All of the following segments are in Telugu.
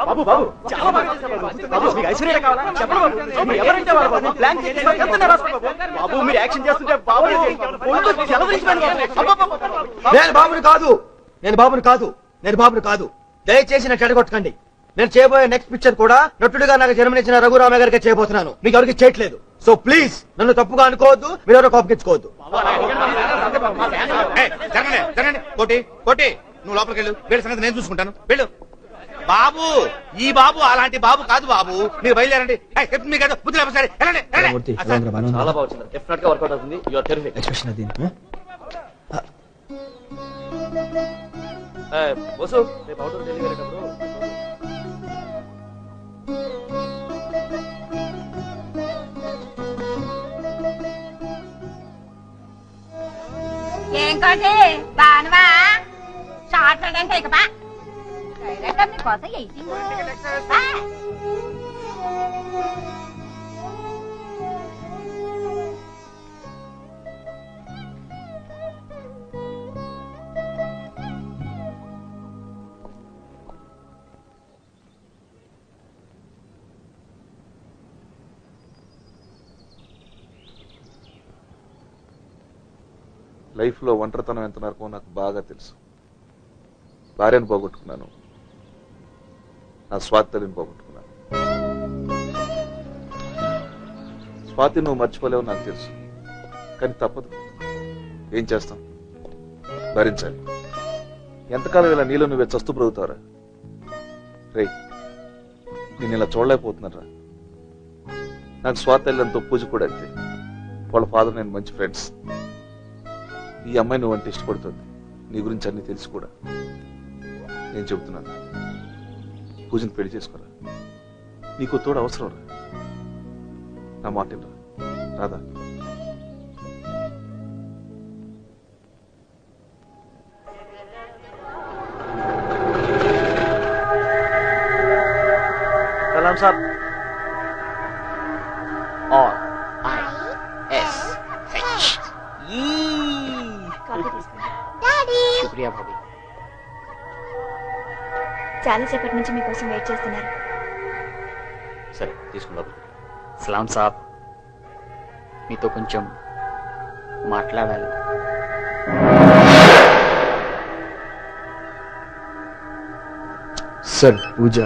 బాబు బాబు చాలా బాగా చేశారు బాబు. మీకు ఐశ్వర్య కావాలా చెప్పండి బాబు. మీరు ఎవరంటే వాళ్ళు బాబు. ప్లాన్ చేసి చెప్తున్నా రాసుకో బాబు. మీరు యాక్షన్ చేస్తుంటే బాబు నేను బాబుని కాదు, నేను బాబుని కాదు, నేను బాబుని కాదు. దయచేసి నాకు చెడగొట్టకండి. నేను చేయబోయే నెక్స్ట్ పిక్చర్ కూడా నటుడిగా నాకు జన్మనిచ్చిన రఘురామ గారికి చేయబోతున్నాను. మీకు ఎవరికి చేయట్లేదు. సో ప్లీజ్ నన్ను తప్పుగా అనుకోవద్దు, మీరు ఎవరో కోపగించుకోవద్దు. కోటి కోటి నువ్వు లోపలికి వెళ్ళు. వీళ్ళ సంగతి నేను చూసుకుంటాను. వెళ్ళు బాబు. ఈ బాబు అలాంటి బాబు కాదు బాబు. మీరు బయలుదేరండి. బుద్ధి లేపసారి చాలా బాగుంది. డెఫినెట్ గా వర్కౌట్ అవుతుంది. You are terrific. ఎక్స్ప్రెషన్ అది బోసు రేపు అవుట్డోర్ ఢిల్లీ వెళ్ళేటప్పుడు ఏం కోటి బానువా షార్ట్ అంటే ఇక బా డైరెక్టర్ నీ కోసం ఎయిటింగ్ లైఫ్లో ఒంటరితనం ఎంత నరకమో నాకు బాగా తెలుసు. భార్యను పోగొట్టుకున్నాను, నా స్వాతి తల్లిని పోగొట్టుకున్నాను. స్వాతి నువ్వు మర్చిపోలేవు నాకు తెలుసు, కానీ తప్పదు. ఏం చేస్తాం, భరించాలి. ఎంతకాలం ఇలా నీలో నువ్వే చస్తూ బ్రతుకుతావురా? రే నేను ఇలా చూడలేకపోతున్నారా? నాకు స్వాతి తల్లి ఎంతో పూజ కూడా అంతే. వాళ్ళ ఫాదర్ నేను మంచి ఫ్రెండ్స్. ఈ అమ్మాయి నువ్వు అంటే ఇష్టపడుతుంది. నీ గురించి అన్ని తెలిసి కూడా నేను చెబుతున్నాను, పూజను పెళ్లి చేసుకోరా. నీకు తోడు అవసరం రా. నా మాట రాదా? सलाम साहब और ISH शुक्रिया भाभी. చాలా సేపటి నుంచి మీకోసం వెయిట్ చేస్తున్నారు. సరే తీసుకుందాం. సలాం సాబ్, మీతో కొంచెం మాట్లాడాలి. సార్ పూజ.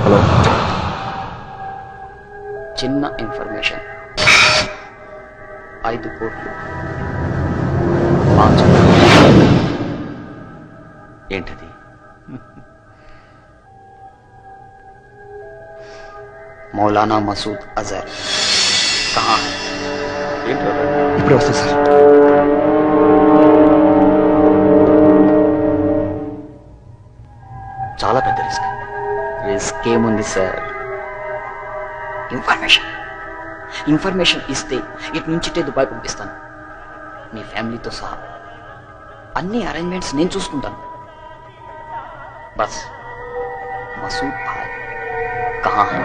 హలో. చిన్న ఇన్ఫర్మేషన్. 5 కోట్లు 5 ఏంటది? మౌలానా మసూద్ అజర్ కహా హై? ఇప్పుడు వస్తా సార్. చాలా పెద్ద రిస్క్. రిస్క్ ఏముంది సార్? ఇన్ఫర్మేషన్ ఇస్తే ఇటు నుంచి దుబాయ్ పంపిస్తాను, మీ ఫ్యామిలీతో సహా. అన్ని అరేంజ్మెంట్స్ నేను చూసుకుంటాను. బస్ మసూద్ భాయ్ కహా హై?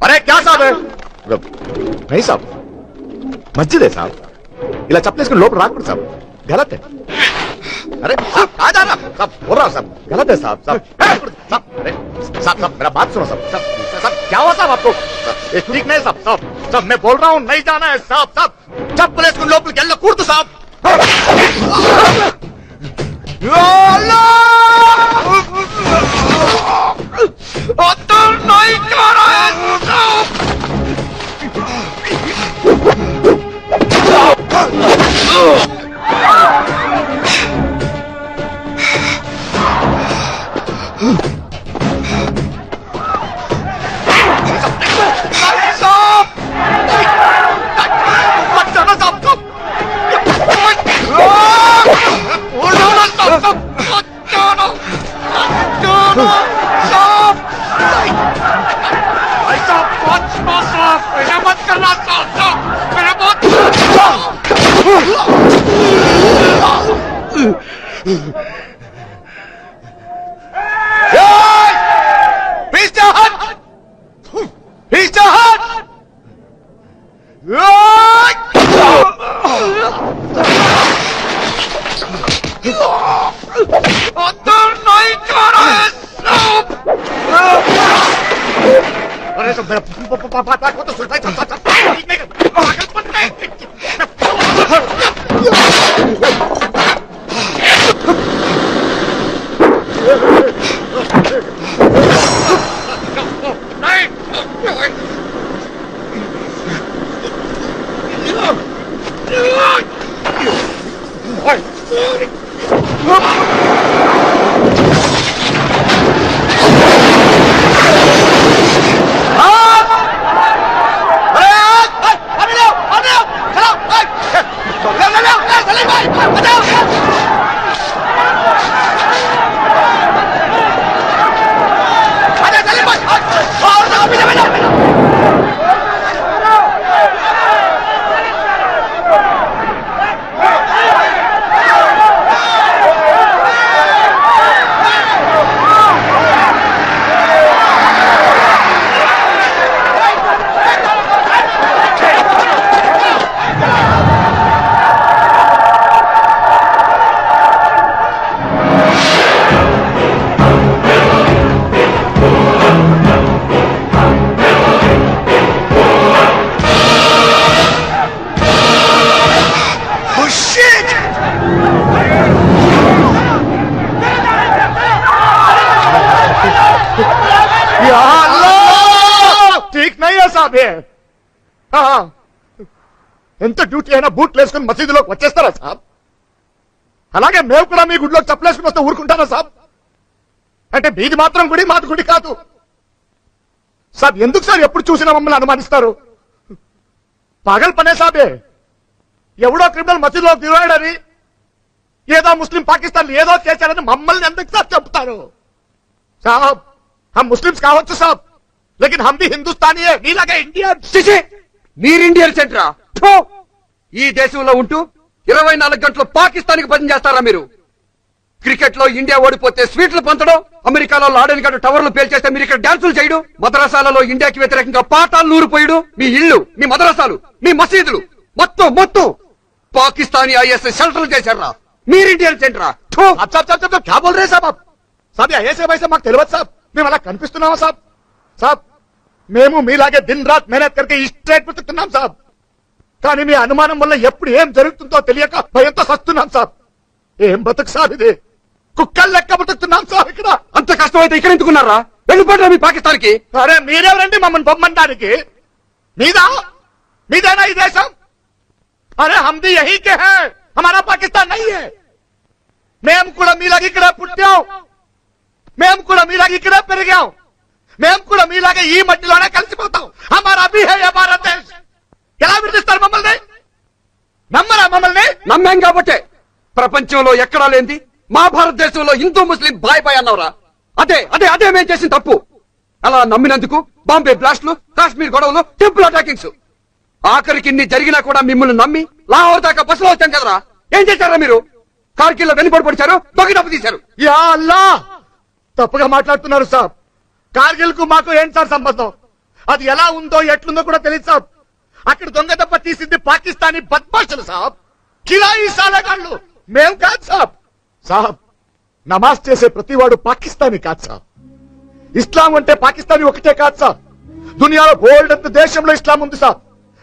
अरे क्या साहब है नहीं साहब मस्जिद है साहब ఇలా చెప్పలేసుకుని లోపల రాకూడదు సాబ్ గలత్ है अरे साहब कहाँ जा रहा साहब बोल रहा हूँ साहब गलत है साहब साहब साहब अरे साहब साहब मेरा बात सुनो साहब साहब साहब क्या हुआ साहब आपको ये ठीक नहीं साहब साहब साहब मैं बोल रहा हूँ नहीं जाना है साहब साहब చెప్పలేసుకుని లోపలికి వెళ్ళకూడదు సాబ్ नहीं जा रहा है साहब अरे तो मेरा बात को तो सुनता ठीक नहीं है साहब ये ఎంత డ్యూటీ అయినా బూట్లు వేసుకుని మసీదులోకి వచ్చేస్తారా సాబ్ అలాగే మేము కూడా మీ గుడిలోకి చెప్పలేసుకుని వస్తే ఊరుకుంటారా సాబ్ అంటే మీది మాత్రం గుడి మాది గుడి కాదు సాబ్ ఎందుకు సార్ ఎప్పుడు చూసినా మమ్మల్ని అనుమానిస్తారు పాగల్ పనే సాబే ఎవడో క్రిమినల్ మసీదులోకి దిగాడని ఏదో ముస్లిం పాకిస్తాన్ ఏదో చేశారని మమ్మల్ని ఎందుకు సార్ చెప్తారు సాబ్ हम मुस्लिम्स కావచ్చు సాబ్ लेकिन हम भी हिंदुस्तानी है నీలాగా ఇండియన్ మీరు ఇండియన్ సెంటరా ఈ దేశంలో ఉంటూ 24 గంటలు పాకిస్తాన్ కి భజన చేస్తారా మీరు క్రికెట్ లో ఇండియా ఓడిపోతే స్వీట్లు పంచడం అమెరికాలో లాడెన్ గడ్డ టవర్లు పేల్చేస్తే మీరు ఇక్కడ డాన్సులు చేయడం మద్రసాలలో ఇండియాకి వ్యతిరేకంగా పాఠాలు నూరిపోయడం మీ ఇళ్లు మీ మద్రసాలు మీ మసీదులు మొత్తం పాకిస్తానీ ఐఎస్ఐ షెల్టర్లు చేశారా మీరు ఇండియన్ సెంటరా क्या बोल रहे हैं साहब आप साहब ऐसे वैसे మాకు తెలియదు సాబ్ మేము అలా కనిపిస్తున్నామా సాబ్ సాబ్ మేము మీలాగే దిన్ రాత్ మెహనత్ करके స్ట్రైట్ బతుకుతున్నాం సాబ్ కానీ మీ అనుమానం వల్ల ఎప్పుడు ఏం జరుగుతుందో తెలియక భయంతో సస్తున్నాం సాబ్ ఏం బతుకు సాబ్ ఇది కుక్కలు లెక్క బతుకుతున్నాం సాబ్ ఇక్కడ అంత కష్టమైతే ఇక్కడ ఎందుకున్నారా వెళ్ళిపోతారా మీ పాకిస్తాన్ కి అరే మీరెవరండి మమ్మల్ని పొమ్మంటానికి మీదేనా ఈ దేశం అరే హమ్ भी यही के हैं हमारा पाकिस्तान नहीं है మేము కూడా మీలాగే ఇక్కడ పుట్టాం మేము కూడా మీలాగే ఇక్కడే పెరిగాం మేము కూడా మీలాగే ఈ మట్టిలోనే కలిసిపోతాం హమారా భీ హై యే భారత్ దేశ్ ఎలా విడిస్తారు మమ్మల్ని నమ్మరా మమ్మల్ని నమ్మాం కాబట్టే ప్రపంచంలో ఎక్కడా లేంది మా భారతదేశంలో హిందూ ముస్లిం బాయ్ బాయ్ అన్నవరా అదే మేము చేసిన తప్పు అలా నమ్మినందుకు బాంబే బ్లాస్ట్లు, కాశ్మీర్ గొడవలు, టెంపుల్ అటాకింగ్స్, ఆఖరికి ఇన్ని జరిగినా కూడా మిమ్మల్ని నమ్మి లాహోర్ దాకా బస్సులో వచ్చాం కదరా. ఏం చేశారా మీరు? కార్గిల్లో వెనుబడి పడిచారు, దొంగ డబ్బు తీశారు. యా అల్లా, తప్పుగా మాట్లాడుతున్నారు సాబ్. కార్గిల్ కు మాకు ఏం సార్ సంబంధం? అది ఎలా ఉందో ఎట్లుందో కూడా తెలియదు సాబ్. అక్కడ దొంగ దెబ్బ తీసింది పాకిస్తానీ బద్మాషులు సాబ్, కిరాయి సాలగాళ్ళు, మేం కాదు సాబ్. సాబ్, నమాజ్ చేసే ప్రతివాడు పాకిస్తానీ కాదు సాబ్. ఇస్లాం అంటే పాకిస్తానీ ఒకటే కాదు సాబ్. దునియాలో బోల్డ్ అంత దేశంలో ఇస్లాం ఉంది సాబ్.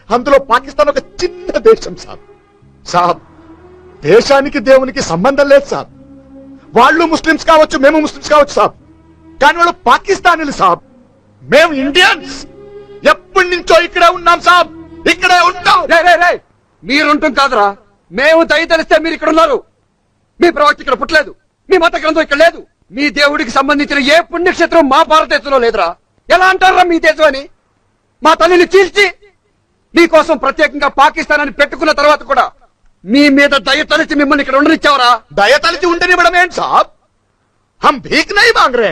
అందులో పాకిస్తాన్ ఒక చిన్న దేశం సాబ్. సాబ్, దేశానికి దేవునికి సంబంధం లేదు సాబ్. వాళ్ళు ముస్లిమ్స్ కావచ్చు, మేము ముస్లిమ్స్ కావచ్చు సాబ్, కానీ వాళ్ళు పాకిస్తానీలు సాబ్. మేము ఇండియన్స్, ఎప్పటి నుంచో ఇక్కడే ఉన్నాం సాబ్, ఇక్కడే ఉంటాం. మీరుంటాం కాదురా, మేము దయ తెలిస్తే మీరు ఇక్కడ ఉన్నారు. మీ ప్రవక్త ఇక్కడ పుట్టలేదు, మీ మత గ్రంథం ఇక్కడ లేదు, మీ దేవుడికి సంబంధించిన ఏ పుణ్యక్షేత్రం మా భారతదేశంలో లేదురా. ఎలా అంటారా మీ దేశం అని? మా తల్లిని చీల్చి మీకోసం ప్రత్యేకంగా పాకిస్తాన్ అని పెట్టుకున్న తర్వాత కూడా మీ మీద దయ తలిచి మిమ్మల్ని ఇక్కడ ఉండనిచ్చావరా? దయతలిచి ఉండనివ్వడం ఏంటి సాబ్? హమ్ భీక్ నహీ మాంగ్ రే,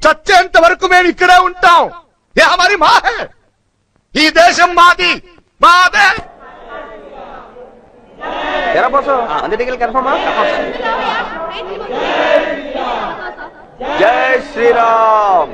చచ్చేంత వరకు మేము ఇక్కడే ఉంటాం. యే హమారీ మా హై, ఈ దేశం మాది, మాదే. తెరా బాసు అందే టికెట్ కన్ఫర్మా? జై శ్రీరామ్.